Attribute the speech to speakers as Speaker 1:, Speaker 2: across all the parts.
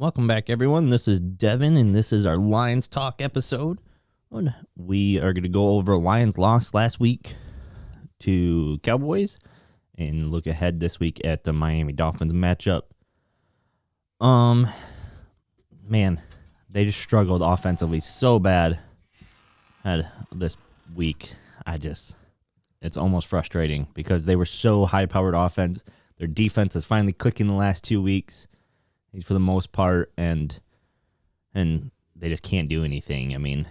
Speaker 1: Welcome back, everyone. This is Devin, and this is our Lions Talk episode. We are going to go over Lions loss last week to Cowboys and look ahead this week at the Miami Dolphins matchup. Man, they just struggled offensively so bad this week. It's almost frustrating because they were so high-powered offense. Their defense is finally clicking the last 2 weeks, for the most part, and they just can't do anything. I mean,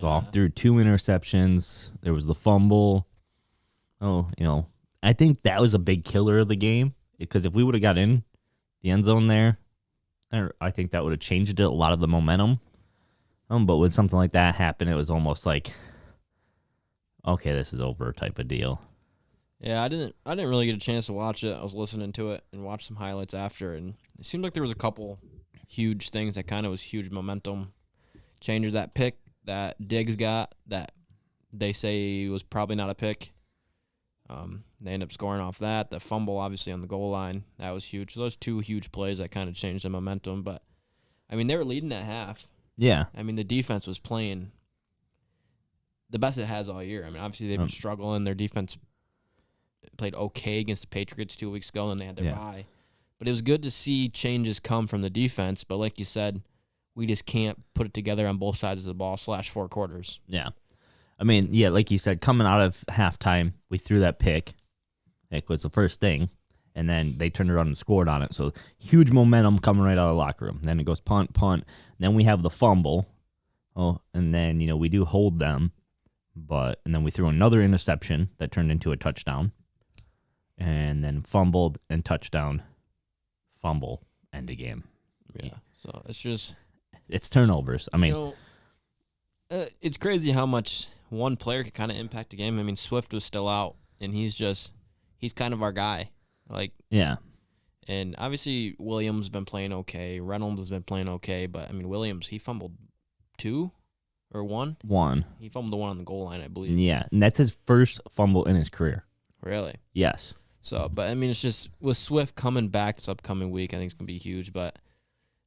Speaker 1: Goff threw 2 interceptions. There was the fumble. I think that was a big killer of the game because if we would have got in the end zone there, I think that would have changed a lot of the momentum. But when something like that happened, it was almost like, okay, this is over type of deal.
Speaker 2: Yeah, I didn't really get a chance to watch it. I was listening to it and watched some highlights after, and it seemed like there was a couple huge things that kind of was huge momentum changes. That pick that Diggs got that they say was probably not a pick. They end up scoring off that. The fumble, obviously, on the goal line, that was huge. So those 2 huge plays that kind of changed the momentum. But, I mean, they were leading at half.
Speaker 1: Yeah.
Speaker 2: I mean, the defense was playing the best it has all year. I mean, obviously, they've been struggling. Their defense played okay against the Patriots 2 weeks ago, and they had their bye. But it was good to see changes come from the defense. But like you said, we just can't put it together on both sides of the ball /4 quarters.
Speaker 1: Yeah. I mean, yeah, like you said, coming out of halftime, we threw that pick. It was the first thing, and then they turned around and scored on it. So huge momentum coming right out of the locker room. Then it goes punt. Then we have the fumble. And then, we do hold them. And then we threw another interception that turned into a touchdown. And then fumbled and touchdown, fumble, end of game.
Speaker 2: Yeah. So
Speaker 1: it's turnovers. I mean,
Speaker 2: it's crazy how much one player can kind of impact a game. I mean, Swift was still out, and he's kind of our guy.
Speaker 1: Yeah.
Speaker 2: And obviously Williams has been playing okay. Reynolds has been playing okay, but I mean Williams, he fumbled 2 or 1. He fumbled the one on the goal line, I believe.
Speaker 1: Yeah, and that's his first fumble in his career.
Speaker 2: Really?
Speaker 1: Yes.
Speaker 2: So, but I mean, it's just with Swift coming back this upcoming week, I think it's gonna be huge. But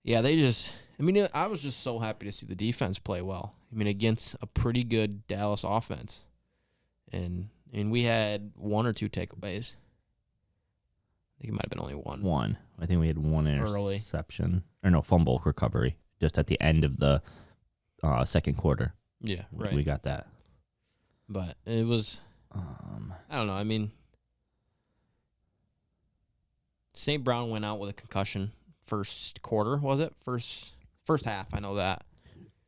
Speaker 2: yeah, I was just so happy to see the defense play well. I mean, against a pretty good Dallas offense, and we had 1 or 2 takeaways. I think it might have been only one.
Speaker 1: One. I think we had 1 interception. Or no, fumble recovery just at the end of the second quarter.
Speaker 2: Yeah, right.
Speaker 1: We got that.
Speaker 2: But it was, I don't know. I mean, St. Brown went out with a concussion first quarter, was it? First half, I know that.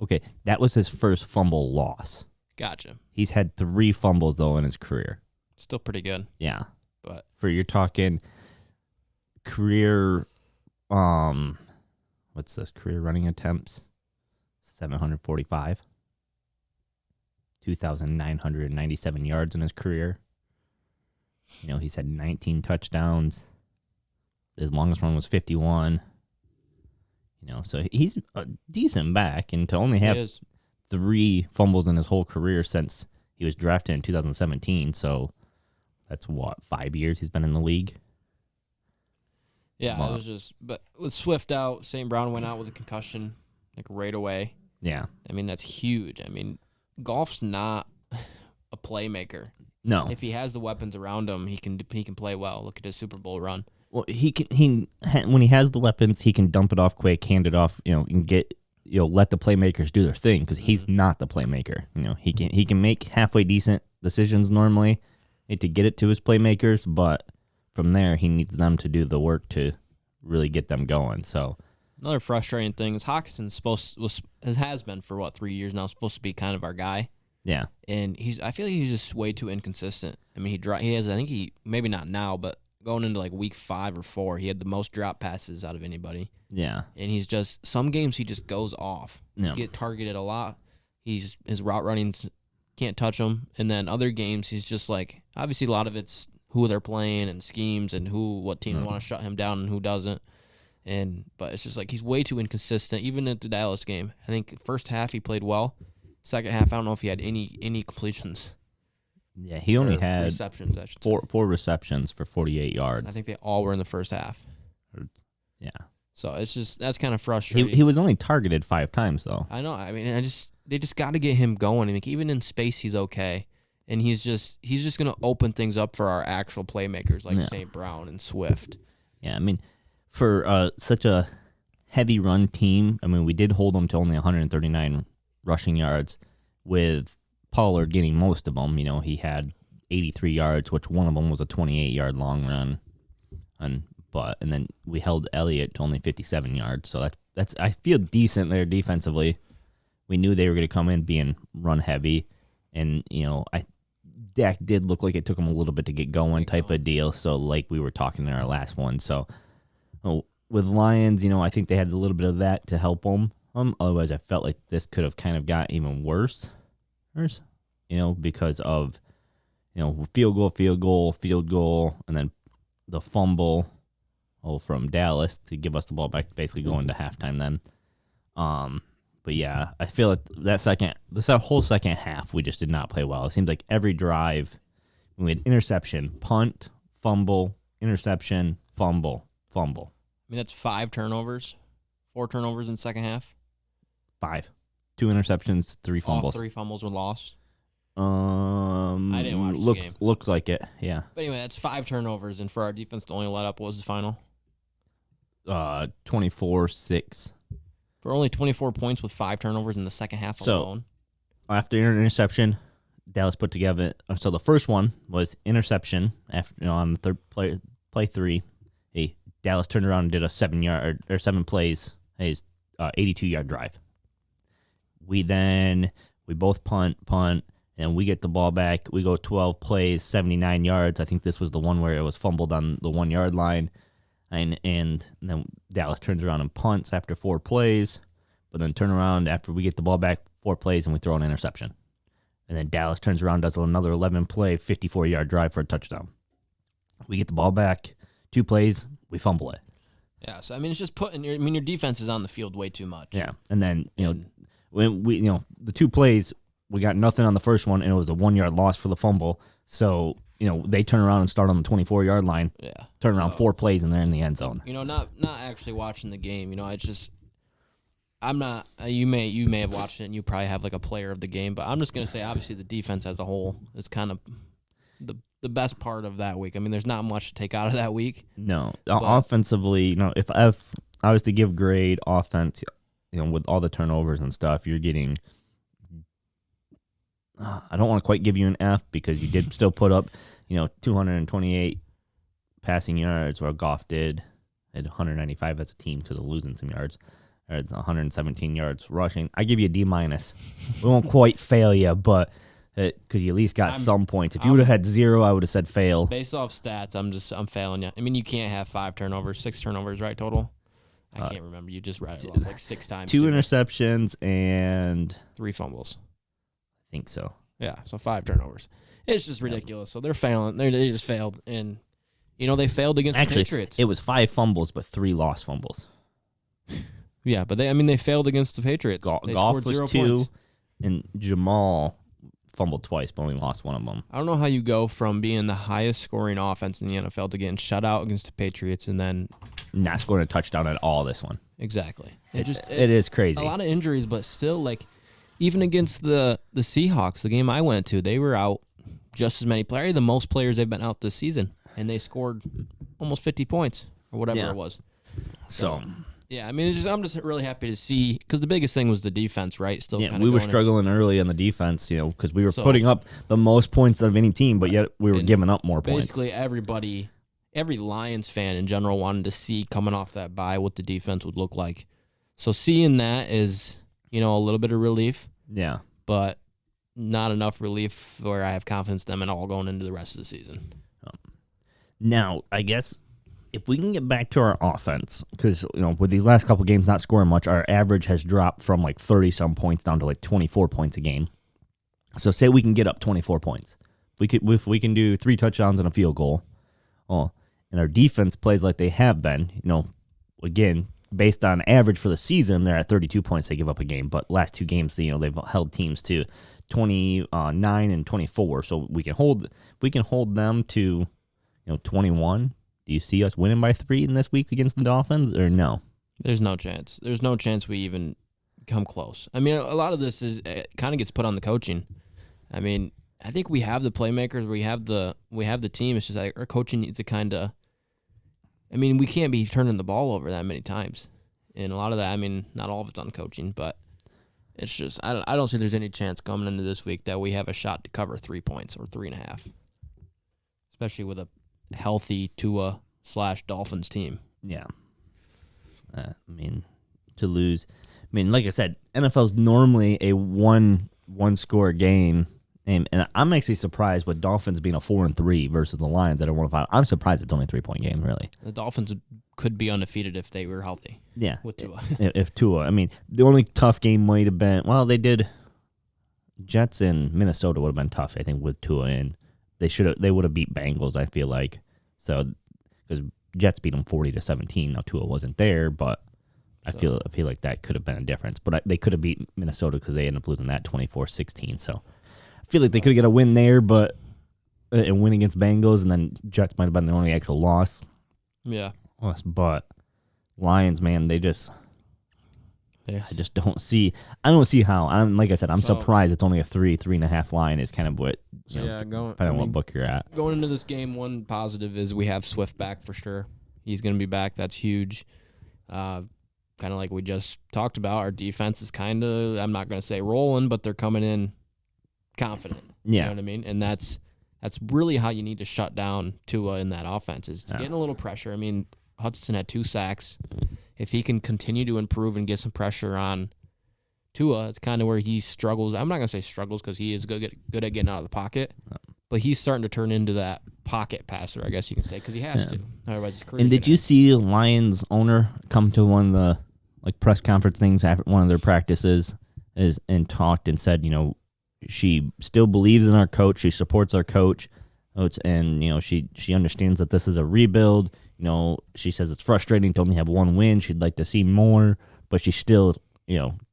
Speaker 1: Okay, that was his first fumble loss.
Speaker 2: Gotcha.
Speaker 1: He's had 3 fumbles, though, in his career.
Speaker 2: Still pretty good.
Speaker 1: Yeah.
Speaker 2: But
Speaker 1: you're talking career, what's this? Career running attempts, 745. 2,997 yards in his career. He's had 19 touchdowns. His longest one was 51. So he's a decent back, and to only have 3 fumbles in his whole career since he was drafted in 2017. So that's 5 years he's been in the league.
Speaker 2: Yeah, it was but with Swift out, St. Brown went out with a concussion right away.
Speaker 1: Yeah.
Speaker 2: I mean, that's huge. I mean, Goff's not a playmaker.
Speaker 1: No.
Speaker 2: If he has the weapons around him, he can play well. Look at his Super Bowl run.
Speaker 1: Well, when he has the weapons, he can dump it off quick, hand it off, and get, let the playmakers do their thing because he's not the playmaker. He can make halfway decent decisions normally to get it to his playmakers, but from there he needs them to do the work to really get them going. So
Speaker 2: another frustrating thing is Hockenson has been for 3 years now, supposed to be kind of our guy.
Speaker 1: Yeah,
Speaker 2: and I feel like he's just way too inconsistent. I mean, he has, I think maybe not now, but going into week 5 or 4, he had the most drop passes out of anybody.
Speaker 1: Yeah.
Speaker 2: And he's just, some games he just goes off. He gets targeted a lot. His route running, can't touch him. And then other games, he's just obviously a lot of it's who they're playing and schemes and what teams want to shut him down and who doesn't. But it's just he's way too inconsistent, even at the Dallas game. I think first half he played well. Second half, I don't know if he had any completions.
Speaker 1: Yeah, he only had
Speaker 2: receptions,
Speaker 1: four receptions for 48 yards.
Speaker 2: I think they all were in the first half.
Speaker 1: Yeah.
Speaker 2: So it's just that's kind of
Speaker 1: He
Speaker 2: frustrating.
Speaker 1: was only targeted 5 times though.
Speaker 2: I know. I mean, they just got to get him going. I mean, even in space, he's okay, and he's just gonna open things up for our actual playmakers like
Speaker 1: Yeah.
Speaker 2: St. Brown and Swift.
Speaker 1: Yeah, I mean, for such a heavy run team, I mean, we did hold them to only 139 rushing yards, with Pollard getting most of them. You know, he had 83 yards, which one of them was a 28-yard long run, and then we held Elliott to only 57 yards. So that's I feel decent there defensively. We knew they were going to come in being run heavy, and Dak did look like it took him a little bit to get going, type of deal. So like we were talking in our last one, so with Lions, I think they had a little bit of that to help them. Otherwise, I felt like this could have kind of got even worse. Because of field goal, and then the fumble from Dallas to give us the ball back, basically going to halftime then. But yeah, I feel like this whole second half, we just did not play well. It seems like every drive, we had interception, punt, fumble, interception, fumble.
Speaker 2: I mean, that's 5 turnovers, 4 turnovers in the second half.
Speaker 1: 5, 2 interceptions, 3 fumbles.
Speaker 2: All 3 fumbles were lost.
Speaker 1: I
Speaker 2: didn't watch the game.
Speaker 1: Looks like it, yeah.
Speaker 2: But anyway, that's 5 turnovers, and for our defense to only let up, what was the final?
Speaker 1: 24-6.
Speaker 2: For only 24 points with 5 turnovers in the second half alone.
Speaker 1: After interception, Dallas put together. So the first one was interception. After on the third play 3, Dallas turned around and did a 7 plays, 82-yard drive. We both punt, and we get the ball back. We go 12 plays, 79 yards. I think this was the one where it was fumbled on the 1-yard line. And then Dallas turns around and punts after 4 plays, but then turn around after we get the ball back 4 plays and we throw an interception. And then Dallas turns around, does another 11-play, 54-yard drive for a touchdown. We get the ball back 2 plays, we fumble it.
Speaker 2: Yeah, so I mean, it's just your defense is on the field way too much.
Speaker 1: Yeah, and then when we the 2 plays, we got nothing on the first one, and it was a 1-yard loss for the fumble. So they turn around and start on the 24-yard line.
Speaker 2: Yeah,
Speaker 1: turn around 4 plays, and they're in the end zone.
Speaker 2: Not actually watching the game. It's just I'm not. You may have watched it, and you probably have like a player of the game. But I'm just gonna say, obviously, the defense as a whole is kind of the best part of that week. I mean, there's not much to take out of that week.
Speaker 1: No, offensively, if I was to give grade offense, with all the turnovers and stuff, you're getting. I don't want to quite give you an F because you did still put up, 228 passing yards, where Goff did at 195 as a team because of losing some yards. Or it's 117 yards rushing. I give you a D-. We won't quite fail you, but because you at least got some points. If you would have had 0, I would have said fail.
Speaker 2: Based off stats, I'm failing you. I mean, you can't have 5 turnovers, 6 turnovers, right, total? I can't remember. You just read it off like 6 times.
Speaker 1: 2 interceptions and
Speaker 2: 3 fumbles.
Speaker 1: I think so.
Speaker 2: Yeah, so 5 turnovers. It's just ridiculous. So they're failing. They just failed, and they failed against the Patriots.
Speaker 1: It was 5 fumbles, but 3 lost fumbles.
Speaker 2: Yeah, but they failed against the Patriots. They
Speaker 1: Goff
Speaker 2: scored
Speaker 1: was
Speaker 2: 0
Speaker 1: 2,
Speaker 2: points.
Speaker 1: and Jamal fumbled twice, but only lost one of them.
Speaker 2: I don't know how you go from being the highest scoring offense in the NFL to getting shut out against the Patriots and then
Speaker 1: not scoring a touchdown at all this one.
Speaker 2: Exactly. It
Speaker 1: is crazy.
Speaker 2: A lot of injuries, but still, like, even against the Seahawks, the game I went to, they were out just as many players, the most players they've been out this season, and they scored almost 50 points or whatever it was.
Speaker 1: So
Speaker 2: yeah, I mean, I'm just really happy to see, because the biggest thing was the defense, right? Still,
Speaker 1: we were struggling early on the defense, because we were putting up the most points of any team, but yet we were giving up more points.
Speaker 2: Basically, every Lions fan in general wanted to see coming off that bye what the defense would look like. So seeing that is, a little bit of relief.
Speaker 1: Yeah,
Speaker 2: but not enough relief where I have confidence in them at all going into the rest of the season.
Speaker 1: Now, I guess if we can get back to our offense, because with these last couple games not scoring much, our average has dropped from like 30-some points down to like 24 points a game. So say we can get up 24 points. If we can do 3 touchdowns and a field goal, and our defense plays like they have been, again, based on average for the season, they're at 32 points they give up a game. But last 2 games, they've held teams to 29 and 24. So we can hold them to 21. Do you see us winning by 3 in this week against the Dolphins, or no?
Speaker 2: There's no chance. There's no chance we even come close. I mean, a lot of this is kind of gets put on the coaching. I mean, I think we have the playmakers. We have the team. It's just like our coaching needs to kind of. I mean, we can't be turning the ball over that many times, and a lot of that. I mean, not all of it's on coaching, but it's just I don't see there's any chance coming into this week that we have a shot to cover 3 points or 3.5, especially with a healthy Tua/Dolphins team.
Speaker 1: Yeah. I mean, to lose. I mean, like I said, NFL's normally a one score game, and I'm actually surprised with Dolphins being a 4-3 versus the Lions that are 1-5. I'm surprised it's only a 3-point game, really.
Speaker 2: The Dolphins could be undefeated if they were healthy.
Speaker 1: Yeah,
Speaker 2: with Tua.
Speaker 1: If Tua, I mean, the only tough game might have been they did. Jets and Minnesota would have been tough, I think, with Tua in. They would have beat Bengals, I feel like. So because Jets beat them 40-17. Now Tua wasn't there, but I feel like that could have been a difference. But they could have beat Minnesota because they ended up losing that 24-16. So I feel like they could get a win there, but and win against Bengals, and then Jets might have been the only actual loss.
Speaker 2: Yeah.
Speaker 1: But Lions, man, they just.
Speaker 2: Yes.
Speaker 1: I just don't see. I don't see how. Like I said, I'm surprised it's only a 3.5 line. Is kind of what. Depending on what book you're at.
Speaker 2: Going into this game, one positive is we have Swift back for sure. He's going to be back. That's huge. Kind of like we just talked about, our defense is kind of, I'm not going to say rolling, but they're coming in confident.
Speaker 1: Yeah.
Speaker 2: You know what I mean? And that's really how you need to shut down Tua in that offense is getting a little pressure. I mean, Hutchinson had 2 sacks. If he can continue to improve and get some pressure on Tua, it's kind of where he struggles. I'm not going to say struggles because he is good at getting out of the pocket, but he's starting to turn into that pocket passer, I guess you can say, because he has to. Otherwise, his career.
Speaker 1: And did you see Lions owner come to one of the press conference things after one of their practices and talked and said, she still believes in our coach, she supports our coach, and she understands that this is a rebuild. She says it's frustrating to only have one win. She'd like to see more, but she still,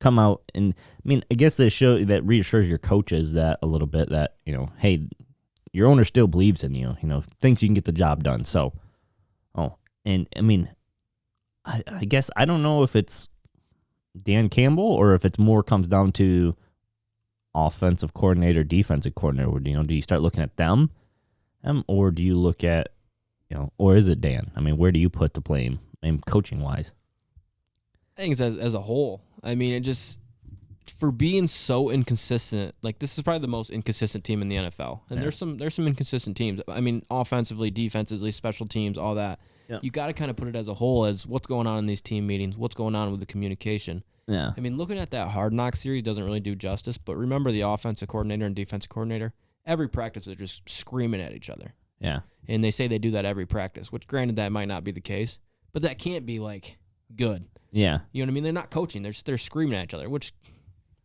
Speaker 1: come out. And I mean, I guess that reassures your coaches that a little bit that, hey, your owner still believes in you, thinks you can get the job done. So, and I mean, I guess I don't know if it's Dan Campbell or if it's more comes down to offensive coordinator, defensive coordinator. Do you start looking at them, or do you look at, or is it Dan? I mean, where do you put the blame, coaching wise?
Speaker 2: I think it's as a whole. I mean, it just for being so inconsistent. Like this is probably the most inconsistent team in the NFL, and there's some inconsistent teams. I mean, offensively, defensively, special teams, all that. Yeah. You got to kind of put it as a whole as what's going on in these team meetings, what's going on with the communication.
Speaker 1: Yeah.
Speaker 2: I mean, looking at that Hard Knocks series doesn't really do justice. But remember, the offensive coordinator and defensive coordinator, every practice they're just screaming at each other.
Speaker 1: Yeah.
Speaker 2: And they say they do that every practice, which granted that might not be the case, but that can't be like good.
Speaker 1: Yeah.
Speaker 2: You know what I mean? They're not coaching. They're screaming at each other, which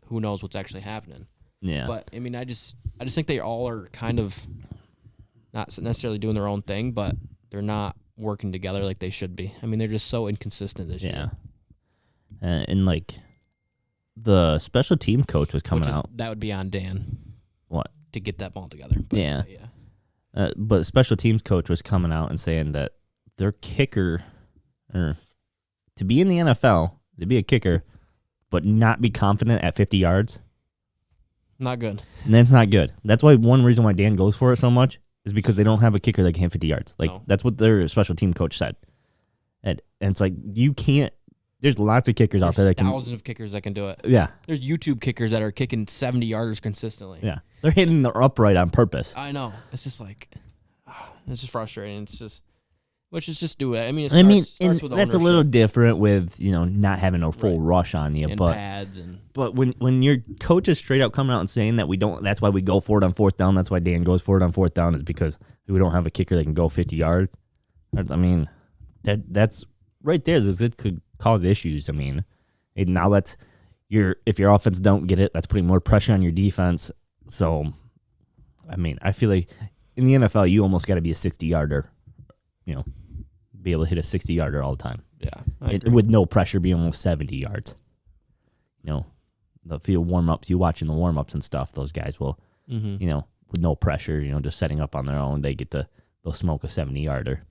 Speaker 2: who knows what's actually happening.
Speaker 1: Yeah.
Speaker 2: But I mean, I just think they all are kind of not necessarily doing their own thing, but they're not working together like they should be. I mean, they're just so inconsistent this year.
Speaker 1: And like the special team coach was coming out.
Speaker 2: That would be on Dan.
Speaker 1: What?
Speaker 2: To get that ball together. But,
Speaker 1: yeah. But the special teams coach was coming out and saying that their kicker, or to be in the NFL, to be a kicker, but not be confident at 50 yards.
Speaker 2: Not good.
Speaker 1: And that's not good. That's why one reason why Dan goes for it so much is because they don't have a kicker that can hit 50 yards. Like, that's what their special team coach said. And it's like, you can't, there's lots of kickers out there that can.
Speaker 2: Thousands of kickers that can do it.
Speaker 1: Yeah.
Speaker 2: There's YouTube kickers that are kicking 70-yarders consistently.
Speaker 1: Yeah. They're hitting the upright on purpose.
Speaker 2: I know. It's just like, it's just frustrating. It's just, let's just do it. I mean, starts with
Speaker 1: that's a little different with, not having a full rush on you.
Speaker 2: And
Speaker 1: but
Speaker 2: pads
Speaker 1: but when your coach is straight out coming out and saying that we don't, that's why we go for it on fourth down. That's why Dan goes for it on fourth down, is because we don't have a kicker that can go 50 yards. I mean, that's right there. It could cause issues. I mean, now if your offense don't get it, that's putting more pressure on your defense. So, I mean, I feel like in the NFL, you almost got to be a 60-yarder, be able to hit a 60-yarder all the time.
Speaker 2: Yeah.
Speaker 1: With no pressure, be almost 70 yards. The field warm-ups, you watching the warm-ups and stuff, those guys will, with no pressure, just setting up on their own, they'll smoke a 70-yarder.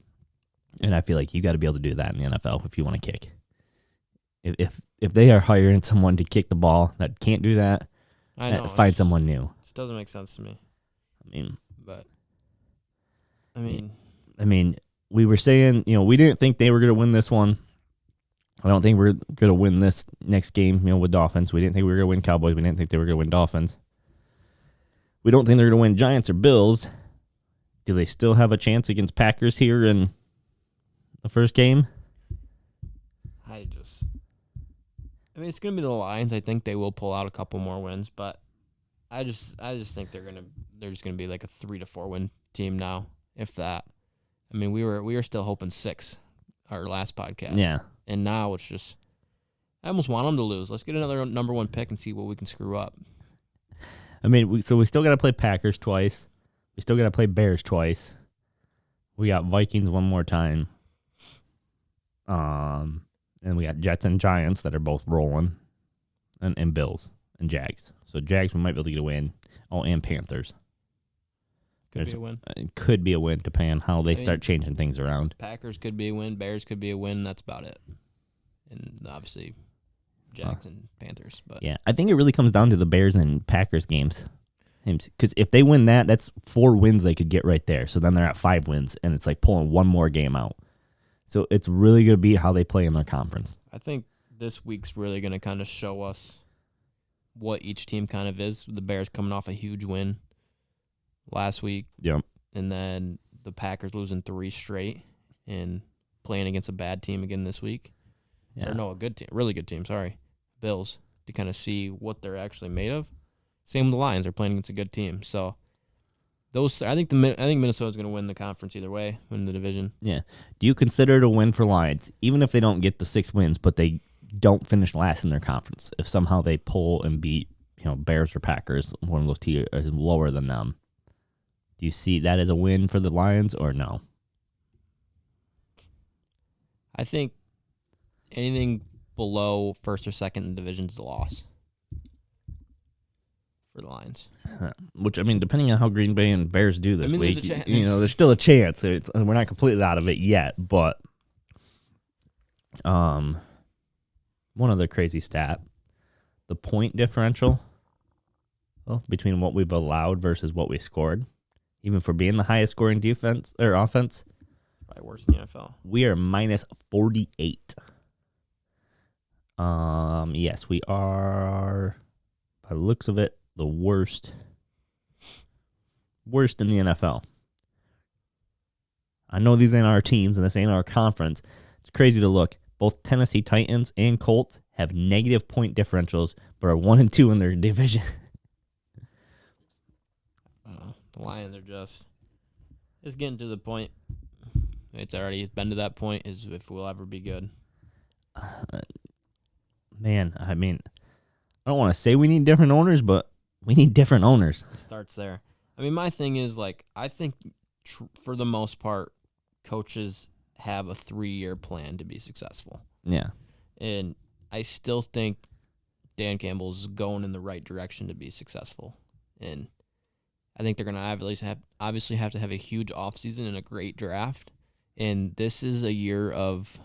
Speaker 1: And I feel like you got to be able to do that in the NFL if you want to kick. if they are hiring someone to kick the ball that can't do that,
Speaker 2: I know.
Speaker 1: find someone new.
Speaker 2: This doesn't make sense to me.
Speaker 1: But
Speaker 2: I mean,
Speaker 1: we were saying, we didn't think they were going to win this one. I don't think we're going to win this next game, with Dolphins. We didn't think we were going to win Cowboys. We didn't think they were going to win Dolphins. We don't think they're going to win Giants or Bills. Do they still have a chance against Packers here in the first game?
Speaker 2: it's going to be the Lions. I think they will pull out a couple more wins, but I just think they're just going to be like a 3 to 4 win team now, if that. We were still hoping 6 our last podcast.
Speaker 1: Yeah.
Speaker 2: And now it's just, I almost want them to lose. Let's get another number 1 pick and see what we can screw up.
Speaker 1: So we still got to play Packers twice. We still got to play Bears twice. We got Vikings one more time. And we got Jets and Giants that are both rolling, and Bills and Jags. So Jags we might be able to get a win. Oh, and Panthers.
Speaker 2: Could be a win.
Speaker 1: It could be a win depending on how they start changing things around.
Speaker 2: Packers could be a win. Bears could be a win. That's about it. And obviously Jags and Panthers. But
Speaker 1: yeah, I think it really comes down to the Bears and Packers games. Because if they win that, that's 4 wins they could get right there. So then they're at 5 wins, and it's like pulling one more game out. So it's really going to be how they play in their conference.
Speaker 2: I think this week's really going to kind of show us what each team kind of is. The Bears coming off a huge win last week.
Speaker 1: Yep.
Speaker 2: And then the Packers losing 3 straight and playing against a bad team again this week.
Speaker 1: Yeah.
Speaker 2: Or no, a good team, really good team, sorry. Bills, to kind of see what they're actually made of. Same with the Lions. They're playing against a good team. So I think Minnesota's going to win the conference either way, win the division.
Speaker 1: Yeah. Do you consider it a win for Lions, even if they don't get the 6 wins, but they don't finish last in their conference? If somehow they pull and beat, Bears or Packers, one of those teams is lower than them, do you see that as a win for the Lions or no?
Speaker 2: I think anything below first or second in the division is a loss for the Lions.
Speaker 1: Which, depending on how Green Bay and Bears do this week,
Speaker 2: there's
Speaker 1: there's still a chance. We're not completely out of it yet, but one other crazy stat, the point differential between what we've allowed versus what we scored, even for being the highest scoring defense or offense,
Speaker 2: probably worse in the NFL.
Speaker 1: We are minus 48. Yes, we are, by the looks of it, the worst in the NFL. I know these ain't our teams and this ain't our conference. It's crazy to look. Both Tennessee Titans and Colts have negative point differentials, but are 1 and 2 in their division.
Speaker 2: The Lions are it's getting to the point. It's been to that point, is if we'll ever be good.
Speaker 1: Man, I don't want to say we need different owners, but we need different owners.
Speaker 2: It starts there. My thing is, I think for the most part, coaches have a 3-year plan to be successful.
Speaker 1: Yeah.
Speaker 2: And I still think Dan Campbell's going in the right direction to be successful. And I think they're going to obviously have to have a huge offseason and a great draft. And this is a year of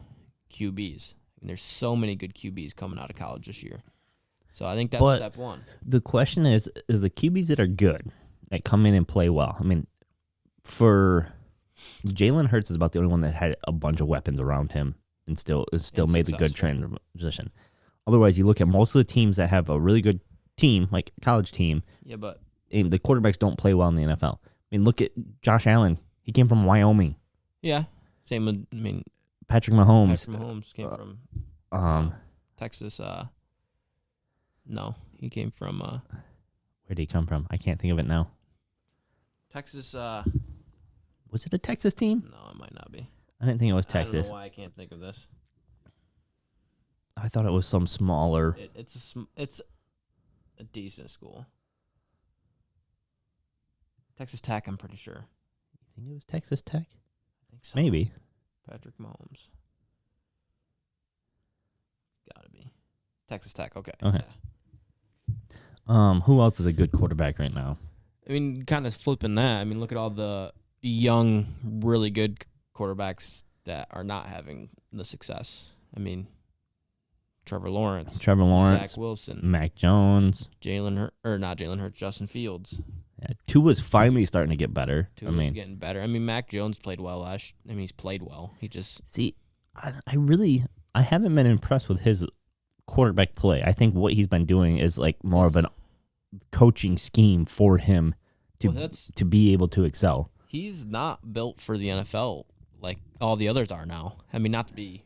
Speaker 2: QBs. There's so many good QBs coming out of college this year. So I think that's step one.
Speaker 1: The question is the QBs that are good, that come in and play well. For Jalen Hurts is about the only one that had a bunch of weapons around him and still made the good transition. Otherwise, you look at most of the teams that have a really good team, like a college team.
Speaker 2: Yeah, but
Speaker 1: the quarterbacks don't play well in the NFL. Look at Josh Allen. He came from Wyoming.
Speaker 2: Yeah. Same with,
Speaker 1: Patrick Mahomes.
Speaker 2: Patrick Mahomes came from Texas. No, he came from.
Speaker 1: Where did he come from? I can't think of it now.
Speaker 2: Texas.
Speaker 1: Was it a Texas team?
Speaker 2: No, it might not be.
Speaker 1: I didn't think it was
Speaker 2: I
Speaker 1: Texas.
Speaker 2: don't know why I can't think of this.
Speaker 1: I thought it was some smaller.
Speaker 2: It's a decent school. Texas Tech, I'm pretty sure.
Speaker 1: You think it was Texas Tech?
Speaker 2: I think so.
Speaker 1: Maybe.
Speaker 2: Patrick Mahomes. Gotta be. Texas Tech, okay.
Speaker 1: Okay.
Speaker 2: Yeah.
Speaker 1: Who else is a good quarterback right now?
Speaker 2: Kind of flipping that. Look at all the young, really good quarterbacks that are not having the success. Trevor Lawrence,
Speaker 1: Zach
Speaker 2: Wilson,
Speaker 1: Mac Jones,
Speaker 2: not Jalen Hurts, Justin Fields.
Speaker 1: Yeah, Tua's finally starting to get better.
Speaker 2: Tua's getting better. I mean, Mac Jones played well he's played well. He just
Speaker 1: I haven't been impressed with his quarterback play. I think what he's been doing is like more of an coaching scheme for him to be able to excel.
Speaker 2: He's not built for the NFL like all the others are now. I mean, not to be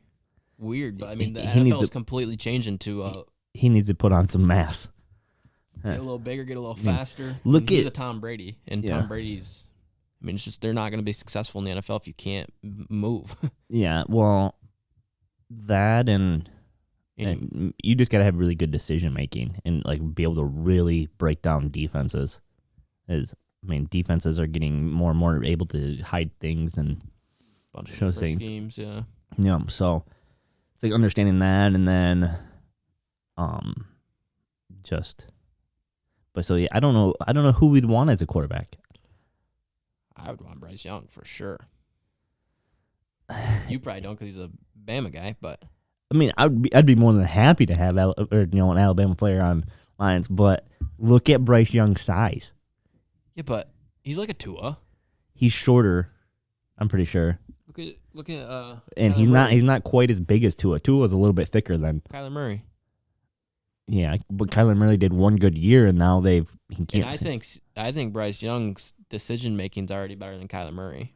Speaker 2: weird, but I mean the NFL is completely changing to.
Speaker 1: He needs to put on some mass.
Speaker 2: Get a little bigger, get a little faster. He's a Tom Brady, and Tom Brady's. I mean, it's just they're not going to be successful in the NFL if you can't move.
Speaker 1: Yeah, well, that and you just got to have really good decision making and like be able to really break down defenses. Defenses are getting more and more able to hide things and show things.
Speaker 2: Schemes, yeah.
Speaker 1: Yeah, so it's like understanding that, and then, But so yeah, I don't know who we'd want as a quarterback.
Speaker 2: I would want Bryce Young for sure. You probably don't because he's a Bama guy, but
Speaker 1: I mean, I'd be more than happy to have an Alabama player on Lions, but look at Bryce Young's size.
Speaker 2: Yeah, but he's like a Tua.
Speaker 1: He's shorter, I'm pretty sure.
Speaker 2: Look at
Speaker 1: and he's not quite as big as Tua. Tua's a little bit thicker than
Speaker 2: Kyler Murray.
Speaker 1: Yeah, but Kyler Murray did one good year, and now he can't.
Speaker 2: And I think Bryce Young's decision making is already better than Kyler Murray.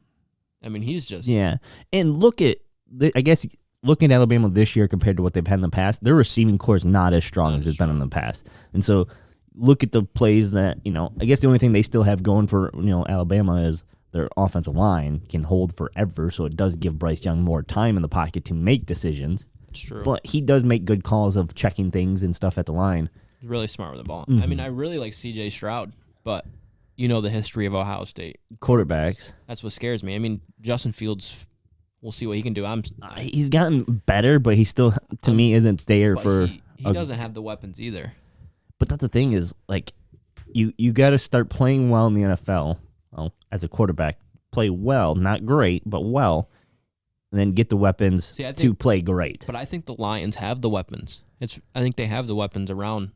Speaker 2: I mean, he's just
Speaker 1: And looking at Alabama this year compared to what they've had in the past, their receiving core is not as strong as it's been in the past. And so, look at the plays that I guess the only thing they still have going for Alabama is their offensive line can hold forever. So it does give Bryce Young more time in the pocket to make decisions.
Speaker 2: It's true.
Speaker 1: But he does make good calls of checking things and stuff at the line.
Speaker 2: He's really smart with the ball.
Speaker 1: Mm-hmm.
Speaker 2: I mean, I really like C.J. Stroud, but the history of Ohio State
Speaker 1: quarterbacks.
Speaker 2: That's what scares me. I mean, Justin Fields, we'll see what he can do.
Speaker 1: He's gotten better, but he still, to me, isn't there for.
Speaker 2: He doesn't have the weapons either.
Speaker 1: But that's the thing is, like, you got to start playing well in the NFL as a quarterback. Play well, not great, but well. And then get the weapons to play great.
Speaker 2: But I think the Lions have the weapons. I think they have the weapons around,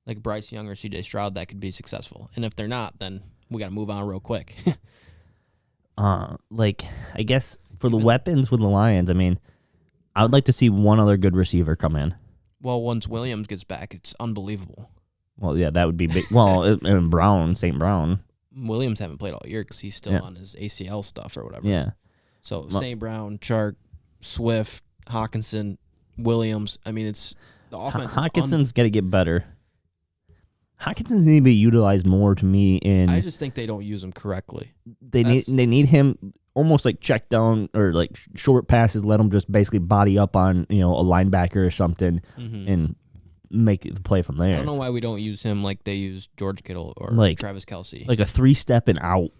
Speaker 2: like Bryce Young or C.J. Stroud, that could be successful. And if they're not, then we got to move on real quick.
Speaker 1: I guess for the weapons with the Lions, I mean, I would like to see one other good receiver come in.
Speaker 2: Well, once Williams gets back, it's unbelievable.
Speaker 1: Well, yeah, that would be big. Well, and St. Brown.
Speaker 2: Williams haven't played all year because he's still on his ACL stuff or whatever.
Speaker 1: Yeah.
Speaker 2: So St. Brown, Chark, Swift, Hawkinson, Williams. I mean, it's the offense.
Speaker 1: Hawkinson's got to get better. Hawkinson's need to be utilized more to me.
Speaker 2: I just think they don't use him correctly.
Speaker 1: They need him almost like check down or like short passes. Let him just basically body up on a linebacker or something and make the play from there.
Speaker 2: I don't know why we don't use him like they use George Kittle or Travis Kelce.
Speaker 1: Like a 3-step and out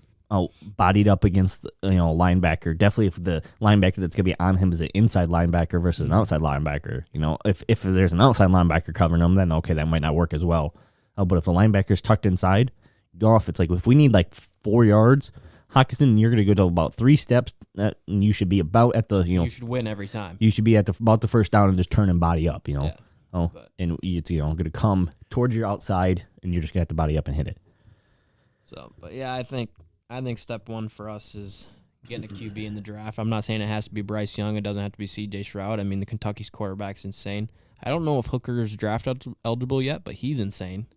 Speaker 1: bodied up against a linebacker. Definitely if the linebacker that's gonna be on him is an inside linebacker versus an outside linebacker. If there's an outside linebacker covering him, then okay, that might not work as well. But if the linebacker's tucked inside, go off. It's like if we need like 4 yards, Hawkinson, you're gonna go to about 3 steps, and you should be about at the
Speaker 2: You should win every time.
Speaker 1: You should be at about the first down and just turn and body up.
Speaker 2: Yeah.
Speaker 1: And it's gonna come towards your outside, and you're just gonna have to body up and hit it.
Speaker 2: So, but yeah, I think step one for us is getting a QB in the draft. I'm not saying it has to be Bryce Young. It doesn't have to be C.J. Stroud. I mean, the Kentucky's quarterback's insane. I don't know if Hooker's draft eligible yet, but he's insane,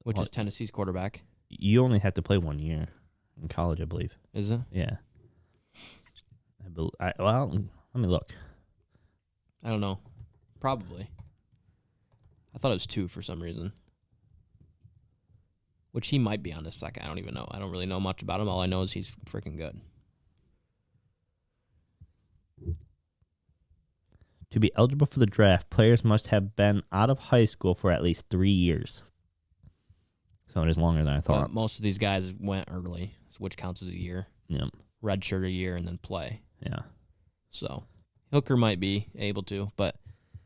Speaker 2: which is Tennessee's quarterback.
Speaker 1: You only have to play 1 year in college, I believe.
Speaker 2: Is it?
Speaker 1: Yeah. Let me look.
Speaker 2: I don't know. Probably. I thought it was 2 for some reason. Which he might be on this second. I don't even know. I don't really know much about him. All I know is he's freaking good.
Speaker 1: To be eligible for the draft, players must have been out of high school for at least 3 years. So it is longer than I thought.
Speaker 2: But most of these guys went early, which counts as a year.
Speaker 1: Yeah.
Speaker 2: Redshirt a year and then play.
Speaker 1: Yeah.
Speaker 2: So Hooker might be able to, but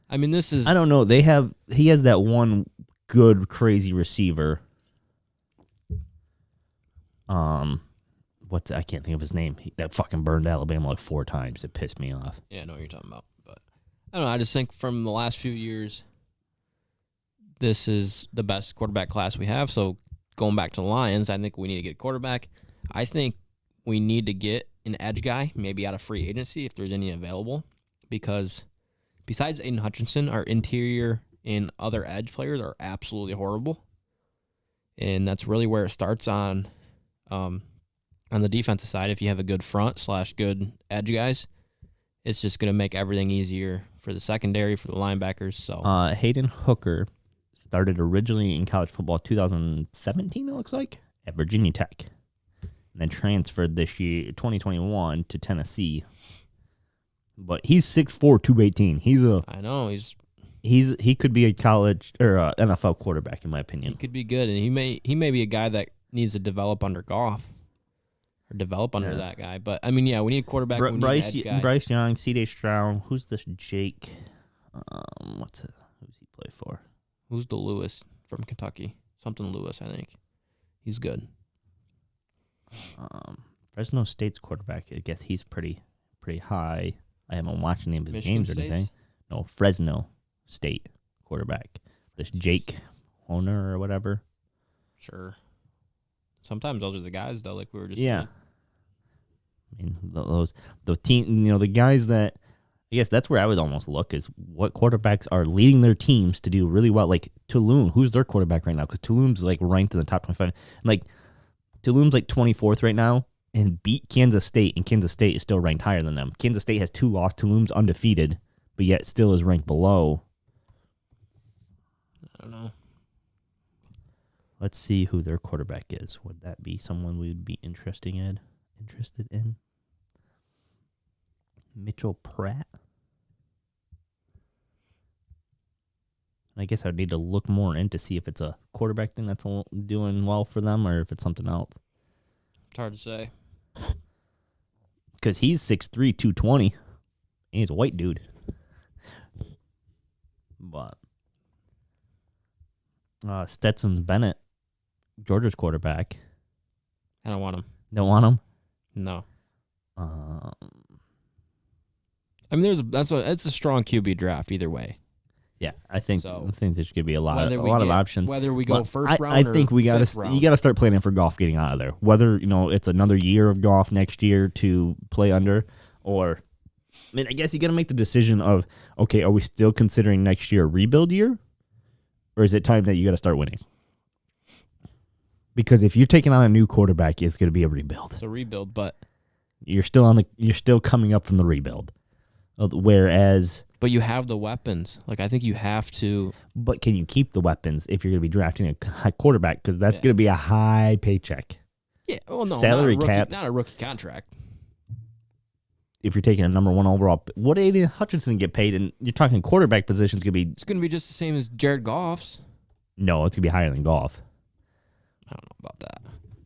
Speaker 2: I mean, this is.
Speaker 1: I don't know. He has that one good, crazy receiver. I can't think of his name. That fucking burned Alabama like 4 times. It pissed me off.
Speaker 2: Yeah, I know what you're talking about. But I don't know. I just think from the last few years, this is the best quarterback class we have. So going back to the Lions, I think we need to get a quarterback. I think we need to get an edge guy, maybe out of free agency if there's any available, because besides Aiden Hutchinson, our interior and other edge players are absolutely horrible, and that's really where it starts on the defensive side. If you have a good front / good edge guys, it's just going to make everything easier for the secondary, for the linebackers. So
Speaker 1: Hayden Hooker started originally in college football 2017, it looks like, at Virginia Tech. And then transferred this year, 2021, to Tennessee. But he's 6'4", 218.
Speaker 2: I know
Speaker 1: He could be a college or NFL quarterback, in my opinion.
Speaker 2: he could be good, and he may be a guy that needs to develop under Goff or develop under that guy. But I mean, yeah, we need a quarterback. We need an edge guy.
Speaker 1: Bryce Young, C.J. Stroud. Who's this Jake? Who's he play for?
Speaker 2: Who's the Lewis from Kentucky? Something Lewis, I think. He's good.
Speaker 1: Fresno State's quarterback. I guess he's pretty high. I haven't watched any of his
Speaker 2: Michigan
Speaker 1: games or anything. No, Fresno State quarterback. This Jake Honer or whatever.
Speaker 2: Sure. Sometimes those are the guys though, like we were just
Speaker 1: saying. I mean, the team, the guys that I guess that's where I would almost look is what quarterbacks are leading their teams to do really well. Like Tulum, who's their quarterback right now? Because Tulum's like ranked in the top 25. Like Tulum's like 24th right now and beat Kansas State, and Kansas State is still ranked higher than them. Kansas State has 2 losses. Tulum's undefeated, but yet still is ranked below.
Speaker 2: I don't know.
Speaker 1: Let's see who their quarterback is. Would that be someone we would be interested in? Mitchell Pratt? I guess I'd need to look more in to see if it's a quarterback thing that's doing well for them or if it's something else.
Speaker 2: It's hard to say.
Speaker 1: Because he's 6'3", 220. And he's a white dude. But Stetson Bennett, Georgia's quarterback.
Speaker 2: I don't want him.
Speaker 1: Don't want him?
Speaker 2: No. I mean, it's a strong QB draft either way.
Speaker 1: Yeah, I think there's going to be a lot of options.
Speaker 2: Whether we go first round,
Speaker 1: I think you got to start planning for Goff getting out of there. Whether it's another year of Goff next year to play under, or I mean, I guess you got to make the decision of okay, are we still considering next year a rebuild year, or is it time that you got to start winning? Because if you're taking on a new quarterback, it's going to be a rebuild.
Speaker 2: It's a rebuild, but
Speaker 1: you're still coming up from the rebuild. Whereas,
Speaker 2: but you have the weapons. Like I think you have to.
Speaker 1: But can you keep the weapons if you're going to be drafting a high quarterback? Because that's going to be a high paycheck.
Speaker 2: Yeah. Well, no,
Speaker 1: salary cap,
Speaker 2: not a rookie contract.
Speaker 1: If you're taking a number 1 overall, what did Aiden Hutchinson get paid? And you're talking quarterback positions going to be.
Speaker 2: It's going to be just the same as Jared Goff's.
Speaker 1: No, it's going to be higher than Goff.
Speaker 2: I don't know about that.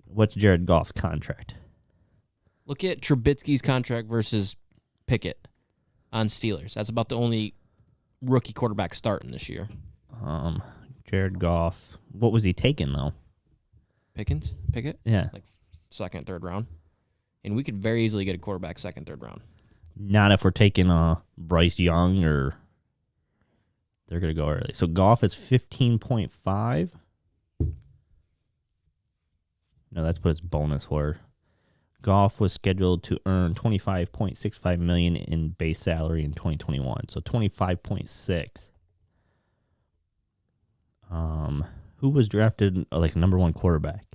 Speaker 1: What's Jared Goff's contract?
Speaker 2: Look at Trubisky's contract versus Pickett on Steelers. That's about the only rookie quarterback starting this year.
Speaker 1: Jared Goff. What was he taking though?
Speaker 2: Pickett?
Speaker 1: Yeah.
Speaker 2: Like 2nd, 3rd round. And we could very easily get a quarterback 2nd, 3rd round.
Speaker 1: Not if we're taking Bryce Young or they're going to go early. So Goff is 15.5. No, that's what his bonus were. Goff was scheduled to earn $25.65 million in base salary in 2021, so 25.6. Who was drafted like number 1 quarterback?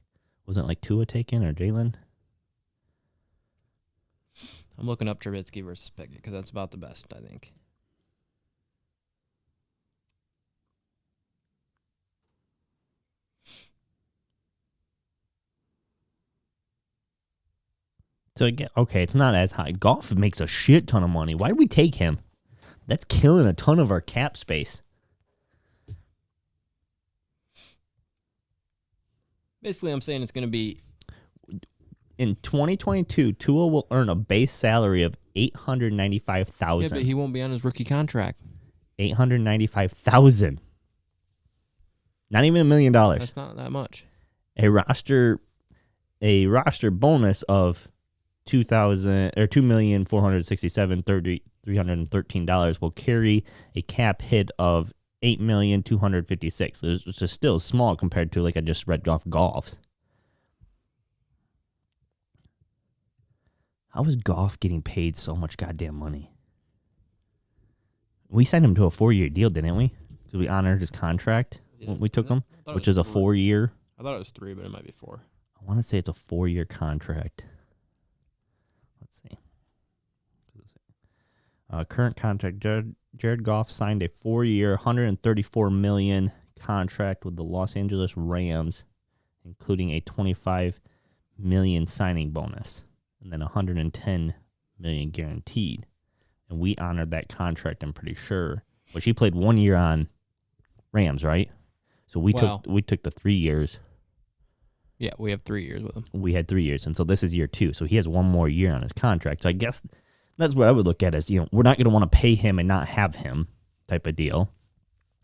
Speaker 1: Wasn't like Tua taken or Jalen?
Speaker 2: I'm looking up Trubisky versus Pickett because that's about the best, I think.
Speaker 1: So again, okay, it's not as high. Goff makes a shit ton of money. Why did we take him? That's killing a ton of our cap space.
Speaker 2: Basically, I'm saying it's going to be
Speaker 1: in 2022. Tua will earn a base salary of $895,000.
Speaker 2: Yeah, but he won't be on his rookie contract.
Speaker 1: $895,000. Not even $1 million.
Speaker 2: That's not that much.
Speaker 1: A roster bonus of $2,467,330 $313 will carry a cap hit of $8,256,000, which is still small compared to like I just read off Goff's. How is Goff getting paid so much goddamn money? We signed him to a 4-year deal, didn't we? Because we honored his contract when we took him, which is a 4-year.
Speaker 2: I thought it was 3, but it might be 4.
Speaker 1: I want to say it's a 4-year contract. Let's see. Current contract, Jared Goff signed a 4-year, $134 million contract with the Los Angeles Rams, including a $25 million signing bonus and then $110 million guaranteed. And we honored that contract, I'm pretty sure. Which he played 1 year on Rams, right? So we took the 3 years.
Speaker 2: Yeah, we have 3 years with him.
Speaker 1: We had 3 years, and so this is year 2. So he has 1 more year on his contract. So I guess that's what I would look at as, we're not going to want to pay him and not have him type of deal.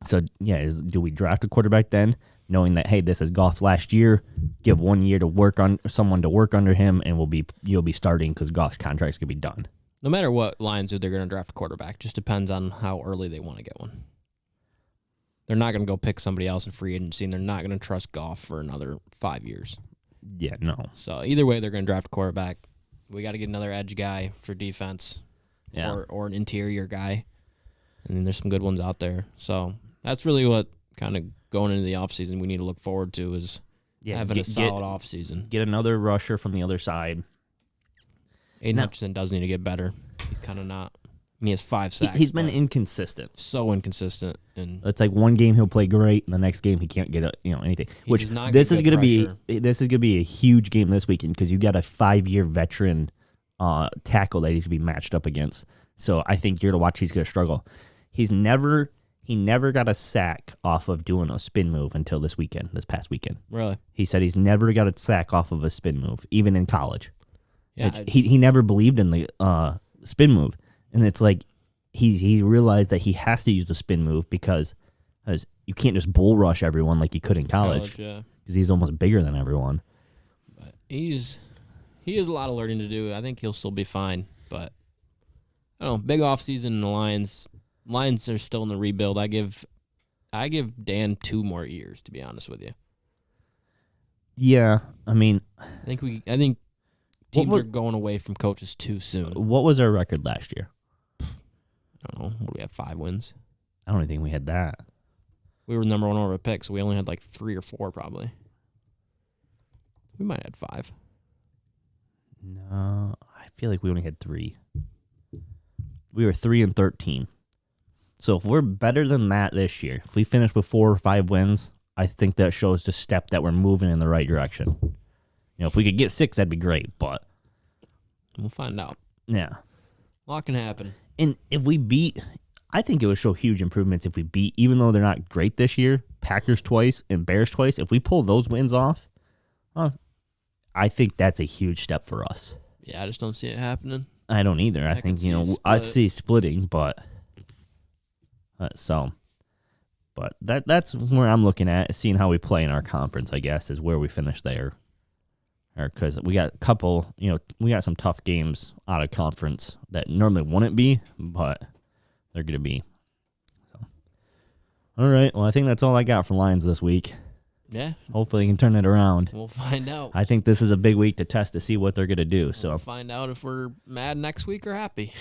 Speaker 1: So, yeah, do we draft a quarterback then, knowing that, hey, this is Goff last year, give 1 year to work on someone to work under him, and you'll be starting because Goff's contract's going to be done.
Speaker 2: No matter what Lions do, they're going to draft a quarterback. Just depends on how early they want to get one. They're not going to go pick somebody else in free agency, and they're not going to trust Goff for another 5 years.
Speaker 1: Yeah, no.
Speaker 2: So either way, they're going to draft a quarterback. We got to get another edge guy for defense, or an interior guy. And there's some good ones out there. So that's really what kind of going into the offseason we need to look forward to is having a solid offseason.
Speaker 1: Get another rusher from the other side.
Speaker 2: Aiden Hutchinson does need to get better. He's kind of not. And he has 5 sacks.
Speaker 1: He's been inconsistent.
Speaker 2: So inconsistent. And
Speaker 1: it's like one game he'll play great, and the next game he can't get anything. Which this is going to be a huge game this weekend because you got a 5-year veteran tackle that he's going to be matched up against. So I think you're to watch. He's going to struggle. He never got a sack off of doing a spin move until this past weekend.
Speaker 2: Really?
Speaker 1: He said he's never got a sack off of a spin move, even in college.
Speaker 2: Yeah,
Speaker 1: he never believed in the spin move. And it's like he realized that he has to use the spin move because you can't just bull rush everyone like you could in college.
Speaker 2: Yeah.
Speaker 1: Because he's almost bigger than everyone.
Speaker 2: But he has a lot of learning to do. I think he'll still be fine. But I don't know. Big offseason in the Lions. Lions are still in the rebuild. I give Dan 2 more years, to be honest with you.
Speaker 1: Yeah, I mean,
Speaker 2: I think teams are going away from coaches too soon.
Speaker 1: What was our record last year?
Speaker 2: I don't know. What do we have? 5 wins?
Speaker 1: I don't even think we had that.
Speaker 2: We were number 1 over a pick, so we only had like 3 or 4 probably. We might have had 5.
Speaker 1: No, I feel like we only had 3. We were 3-13. So if we're better than that this year, if we finish with 4 or 5 wins, I think that shows the step that we're moving in the right direction. If we could get 6, that'd be great, but
Speaker 2: we'll find out.
Speaker 1: Yeah.
Speaker 2: A lot can happen.
Speaker 1: And if we beat, I think it would show huge improvements if we beat, even though they're not great this year, Packers twice and Bears twice. If we pull those wins off, I think that's a huge step for us.
Speaker 2: Yeah, I just don't see it happening.
Speaker 1: I don't either. I think, I see splitting, but that's where I'm looking at, seeing how we play in our conference, I guess, is where we finish there. Because we got a couple, we got some tough games out of conference that normally wouldn't be, but they're going to be. So. All right. Well, I think that's all I got for Lions this week.
Speaker 2: Yeah.
Speaker 1: Hopefully, you can turn it around.
Speaker 2: We'll find out.
Speaker 1: I think this is a big week to test to see what they're going to do. So
Speaker 2: we'll find out if we're mad next week or happy.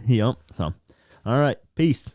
Speaker 1: Yep. So, all right. Peace.